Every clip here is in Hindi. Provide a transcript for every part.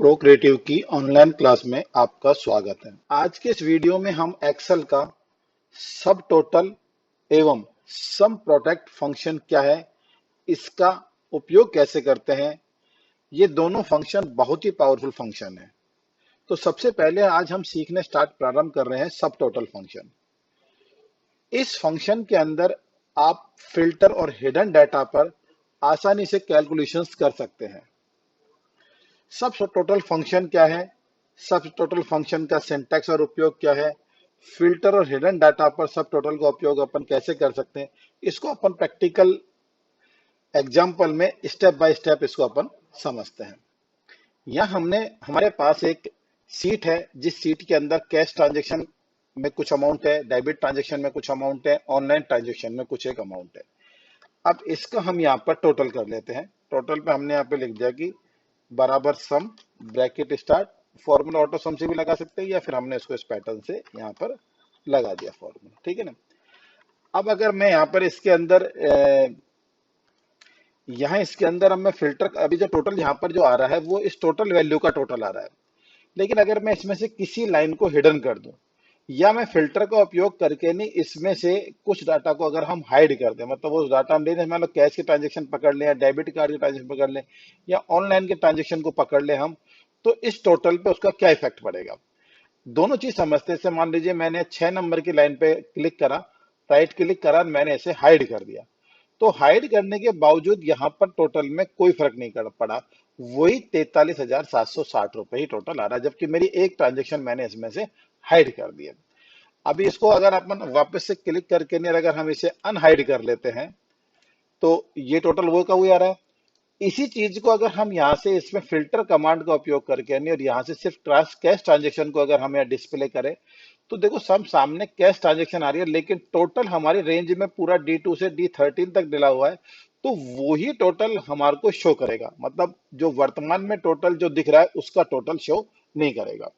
प्रोक्रिएटिव की ऑनलाइन क्लास में आपका स्वागत है। आज के इस वीडियो में हम एक्सेल का सब टोटल एवं सम प्रोडक्ट फंक्शन क्या है, इसका उपयोग कैसे करते हैं। ये दोनों फंक्शन बहुत ही पावरफुल फंक्शन है। तो सबसे पहले आज हम सीखने प्रारंभ कर रहे हैं सब टोटल फंक्शन। इस फंक्शन के अंदर आप फिल्टर और हिडन डाटा पर आसानी से कैलकुलेशंस कर सकते हैं। सब टोटल फंक्शन क्या है, सब टोटल फंक्शन का सिंटैक्स और उपयोग क्या है, फिल्टर और हिडन डाटा पर सब टोटल का उपयोग अपन कैसे कर सकते हैं, इसको अपन प्रैक्टिकल एग्जाम्पल में स्टेप बाय स्टेप इसको अपन समझते हैं। यहाँ हमने हमारे पास एक सीट है, जिस सीट के अंदर कैश ट्रांजेक्शन में कुछ अमाउंट है, डेबिट ट्रांजेक्शन में कुछ अमाउंट है, ऑनलाइन ट्रांजेक्शन में कुछ एक अमाउंट है। अब इसका हम यहाँ पर टोटल कर लेते हैं। टोटल पे हमने यहाँ पे लिख दिया कि बराबर सम ब्रैकेट स्टार्ट, फॉर्मूला ऑटो सम से भी लगा सकते हैं या फिर हमने इसको इस पैटर्न से यहाँ पर लगा दिया फॉर्मूला, ठीक है ना। अब अगर मैं यहाँ पर इसके अंदर इसके अंदर अब मैं फिल्टर, अभी जो टोटल यहाँ पर जो आ रहा है वो इस टोटल वैल्यू का टोटल आ रहा है, लेकिन अगर मैं इसमें से किसी लाइन को हिडन कर दूं या मैं फिल्टर का उपयोग करके नहीं इसमें से कुछ डाटा को अगर हम हाइड कर दें, मतलब वो डाटा हम ले लें, मान लो कैश के ट्रांजेक्शन पकड़ लें या डेबिट कार्ड के ट्रांजेक्शन पकड़ लें या ऑनलाइन के ट्रांजेक्शन को पकड़ लें हम, तो इस टोटल पे उसका क्या इफेक्ट पड़ेगा। दोनों चीज समझते हैं। मान लीजिए मैंने 6 नंबर की लाइन पे क्लिक करा, राइट क्लिक करा, मैंने इसे हाइड कर दिया, तो हाइड करने के बावजूद यहाँ पर टोटल में कोई फर्क नहीं कर पड़ा, वही 43,760 रुपए ही टोटल आ रहा है, जबकि मेरी एक ट्रांजेक्शन मैंने इसमें से हाइड कर दिया। अभी इसको अगर अपन वापस से क्लिक करके नहीं, अगर हम इसे अनहाइड कर लेते हैं तो ये टोटल वो का वही आ रहा है। इसी चीज को अगर हम यहाँ से इसमें फिल्टर कमांड का उपयोग करके नहीं और यहाँ से सिर्फ कैश ट्रांजेक्शन को अगर हम यहाँ डिस्प्ले करें, तो देखो सब सामने कैश ट्रांजेक्शन आ रही है, लेकिन टोटल हमारी रेंज में पूरा D2 से D13 तक डिला हुआ है, तो वो ही टोटल हमारे को शो करेगा। मतलब जो वर्तमान में टोटल जो दिख रहा है उसका टोटल शो नहीं करेगा।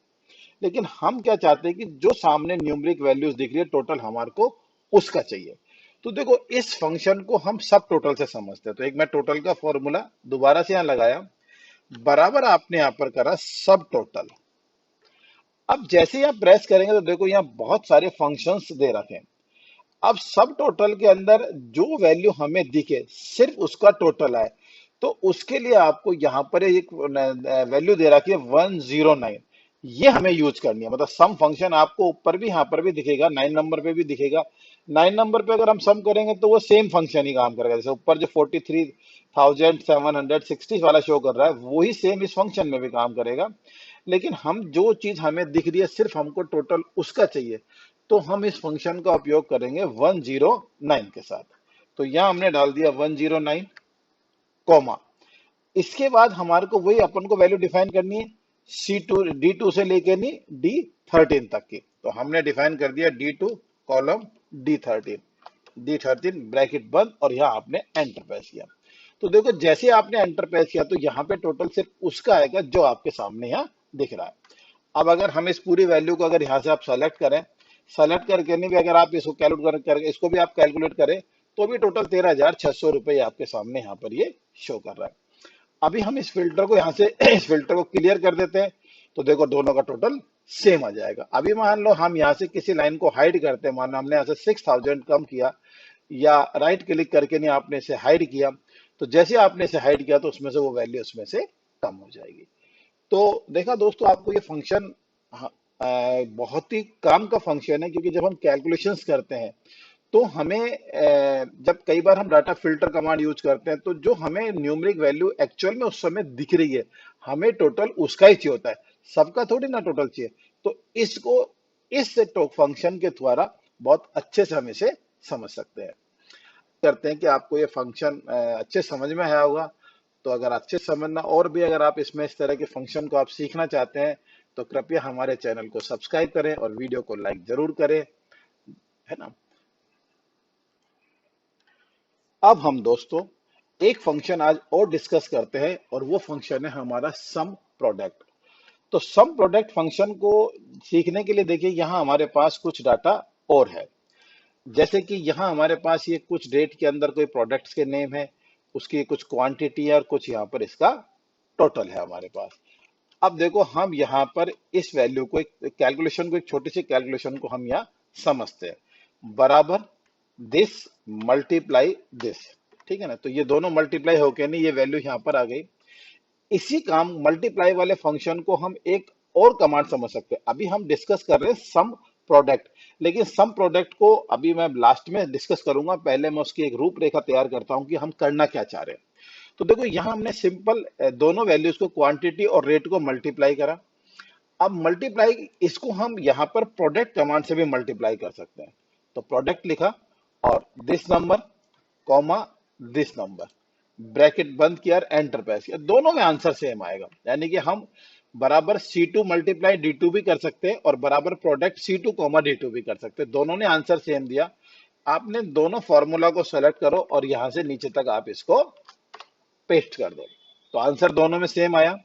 लेकिन हम क्या चाहते हैं कि जो सामने न्यूमेरिक वैल्यूज दिख रही है टोटल हमारे को उसका चाहिए। तो देखो इस फंक्शन को हम सब टोटल से समझते हैं। तो एक मैं टोटल का फॉर्मूला दोबारा से यहां लगाया, बराबर आपने यहां पर करा सब टोटल। अब जैसे ही आप प्रेस करेंगे तो देखो यहाँ बहुत सारे फंक्शंस दे रखे हैं। अब सब टोटल के अंदर जो वैल्यू हमें दिखे सिर्फ उसका टोटल आए, तो उसके लिए आपको यहाँ पर एक वैल्यू दे रखी है 109, ये हमें यूज करनी है। मतलब सम फंक्शन आपको ऊपर भी यहाँ पर भी दिखेगा, 9 नंबर पे भी दिखेगा। 9 नंबर पे अगर हम सम करेंगे तो वो सेम फंक्शन ही काम करेगा। जैसे ऊपर जो 43,760 वाला शो कर रहा है वही सेम इस फंक्शन में भी काम करेगा। लेकिन हम जो चीज हमें दिख रही है सिर्फ हमको टोटल उसका चाहिए, तो हम इस फंक्शन का उपयोग करेंगे 109 के साथ। तो यहां हमने डाल दिया 109 कॉमा, इसके बाद हमारे को वही अपन को वैल्यू डिफाइन करनी है D2 से लेके नहीं D13 तक की। तो हमने डिफाइन कर दिया D2 कॉलम D13 ब्रैकेट बंद, और यहाँ आपने एंटर प्रेस किया। तो देखो जैसे आपने एंटर प्रेस किया तो यहाँ पे टोटल सिर्फ उसका आएगा जो आपके सामने यहाँ दिख रहा है। अब अगर हम इस पूरी वैल्यू को अगर यहाँ से आप सेलेक्ट करें, सेलेक्ट करके नहीं भी अगर आप इसको कैलकुलेट करके इसको भी आप कैलकुलेट करें, तो भी टोटल 13,600 रुपए आपके सामने यहाँ पर ये शो कर रहा है। अभी हम इस फिल्टर को यहाँ से इस फिल्टर को क्लियर कर देते हैं, तो देखो दोनों का टोटल सेम आ जाएगा। अभी मान लो हम यहाँ से किसी लाइन को हाइड करते हैं, मान लो हमने यहाँ से 6,000 कम किया या राइट क्लिक करके नहीं आपने इसे हाइड किया, तो जैसे आपने इसे हाइड किया तो उसमें से वो वैल्यू उसमें से कम हो जाएगी। तो देखा दोस्तों, आपको ये फंक्शन बहुत ही काम का फंक्शन है, क्योंकि जब हम कैलकुलेशंस करते हैं तो हमें जब कई बार हम डाटा फिल्टर कमांड यूज करते हैं तो जो हमें न्यूमेरिक वैल्यू एक्चुअल में उस समय दिख रही है हमें टोटल उसका ही चाहिए होता है, सबका थोड़ी ना टोटल चाहिए। तो इसको इस फंक्शन के द्वारा बहुत अच्छे से हम इसे समझ सकते हैं। करते हैं कि आपको ये फंक्शन अच्छे समझ में आया होगा। तो अगर अच्छे समझना और भी अगर आप इसमें इस तरह के फंक्शन को आप सीखना चाहते हैं तो कृपया हमारे चैनल को सब्सक्राइब करें और वीडियो को लाइक जरूर करें, है ना। अब हम दोस्तों एक फंक्शन आज और डिस्कस करते हैं और वो फंक्शन है हमारा सम प्रोडक्ट। तो सम प्रोडक्ट फंक्शन को सीखने के लिए देखिए यहाँ हमारे पास कुछ डाटा और है। जैसे कि यहाँ हमारे पास ये कुछ डेट के अंदर कोई प्रोडक्ट्स के नेम है, उसकी कुछ क्वांटिटी है और कुछ यहाँ पर इसका टोटल है हमारे पास। अब देखो हम यहाँ पर इस वैल्यू को, एक कैलकुलेशन को, एक छोटी सी कैलकुलेशन को हम यहाँ समझते हैं। बराबर दिस मल्टीप्लाई दिस, ठीक है ना। तो ये दोनों मल्टीप्लाई होके नहीं, ये वैल्यू यहाँ पर आ गई। इसी काम मल्टीप्लाई वाले फंक्शन को हम एक और कमांड समझ सकते हैं। अभी हम डिस्कस कर रहे हैं सम प्रोडक्ट, लेकिन सम प्रोडक्ट को अभी मैं लास्ट में डिस्कस करूंगा। पहले मैं उसकी एक रूपरेखा तैयार करता हूं कि हम करना क्या चाह रहे हैं। तो देखो यहाँ हमने सिंपल दोनों वैल्यूज को, क्वांटिटी और रेट को मल्टीप्लाई करा। अब मल्टीप्लाई इसको हम यहाँ पर प्रोडक्ट कमांड से भी मल्टीप्लाई कर सकते हैं। तो प्रोडक्ट लिखा और this number comma this number, bracket बंद किया और एंटर प्रेस किया, दोनों में आंसर सेम आएगा। यानी कि हम बराबर C2 मल्टीप्लाई D2 भी कर सकते हैं और बराबर प्रोडक्ट C2 कॉमा D2 भी कर सकते हैं। दोनों ने आंसर सेम दिया। आपने दोनों फॉर्मूला को सेलेक्ट करो और यहां से नीचे तक आप इसको पेस्ट कर दो, तो आंसर दोनों में सेम आया।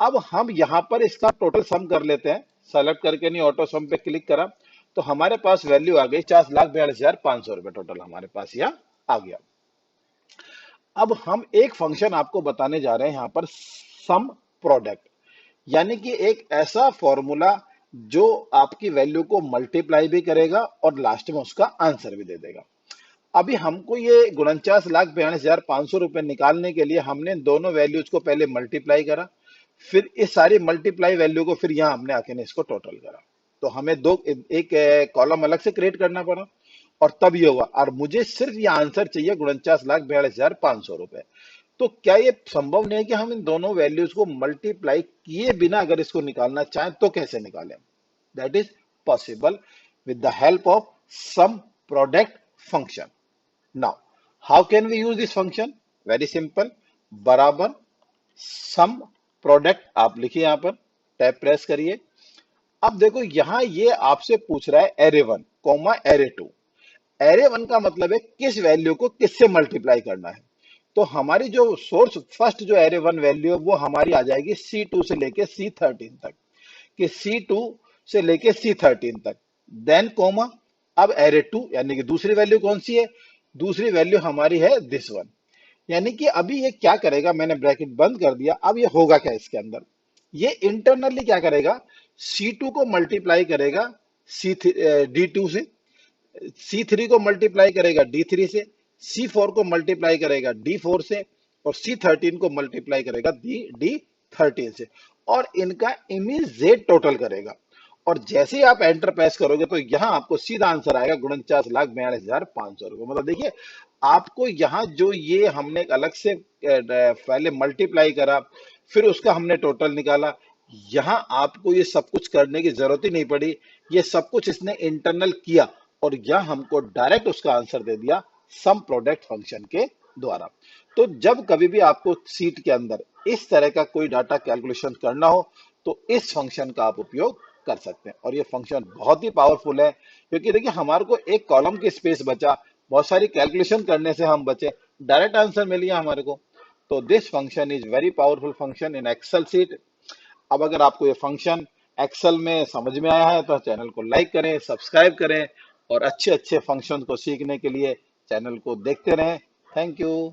अब हम यहां पर इसका टोटल सम कर लेते हैं। सेलेक्ट करके नहीं, ऑटो सम पे क्लिक करा तो हमारे पास वैल्यू आ गई 50,42,500 रुपए। टोटल हमारे पास यहाँ आ गया। अब हम एक फंक्शन आपको बताने जा रहे हैं यहाँ पर, सम प्रोडक्ट, यानी कि एक ऐसा फॉर्मूला जो आपकी वैल्यू को मल्टीप्लाई भी करेगा और लास्ट में उसका आंसर भी दे देगा। अभी हमको ये 49,42,500 रुपए निकालने के लिए हमने दोनों वैल्यूज को पहले मल्टीप्लाई करा, फिर इस सारी मल्टीप्लाई वैल्यू को फिर यहाँ हमने आके इसको टोटल करा। तो हमें एक कॉलम अलग से क्रिएट करना पड़ा और तब ये हुआ। और मुझे सिर्फ ये आंसर चाहिए 49,42,500 रुपए। तो क्या ये संभव नहीं है कि हम इन दोनों वैल्यूज को मल्टीप्लाई किए बिना अगर इसको निकालना चाहें तो कैसे निकालें? That is possible with the help of sum product function. Now how can we use this function? Very simple, बराबर सम प्रोडक्ट आप लिखिए, यहां पर टैब प्रेस करिए। अब देखो यहां ये आपसे पूछ रहा है एरे 1 कॉमा एरे 2। एरे 1 का मतलब है किस वैल्यू को किससे मल्टीप्लाई करना है। तो हमारी जो सोर्स फर्स्ट जो एरे 1 वैल्यू है वो हमारी आ जाएगी C2 से लेके C13 तक, कि C2 से लेके C13 तक। देन कोमा, अब एरे 2 यानी कि दूसरी वैल्यू कौन सी है? दूसरी वैल्यू हमारी है दिस वन। यानी कि अभी ये क्या करेगा, मैंने ब्रैकेट बंद कर दिया। अब ये होगा क्या इसके अंदर? ये इंटरनली क्या करेगा, C2 को मल्टीप्लाई करेगा D2 से, C3 को मल्टीप्लाई करेगा D3 से, C4 को मल्टीप्लाई करेगा D4 से और C13 को मल्टीप्लाई करेगा D13 से, और इनका इमीडिएट टोटल करेगा। और जैसे ही आप एंटर प्रेस करोगे तो यहां आपको सीधा आंसर आएगा 49,42,500 रुपए। मतलब देखिए, आपको यहां जो ये हमने एक अलग से पहले मल्टीप्लाई करा, फिर उसका हमने टोटल निकाला, यहां आपको ये सब कुछ करने की जरूरत ही नहीं पड़ी। ये सब कुछ इसने इंटरनल किया और यह हमको डायरेक्ट उसका आंसर दे दिया सम प्रोडक्ट फंक्शन के द्वारा। तो जब कभी भी आपको सीट के अंदर इस तरह का कोई डाटा कैलकुलेशन करना हो तो इस फंक्शन का आप उपयोग कर सकते हैं। और ये फंक्शन बहुत ही पावरफुल है, क्योंकि देखिए हमारे को एक कॉलम की स्पेस बचा, बहुत सारी कैलकुलेशन करने से हम बचे, डायरेक्ट आंसर मिल गया हमारे को। तो this function is very powerful function in Excel sheet. अब अगर आपको ये फंक्शन एक्सेल में समझ में आया है तो चैनल को लाइक करें, सब्सक्राइब करें और अच्छे अच्छे फंक्शन को सीखने के लिए चैनल को देखते रहें। Thank you.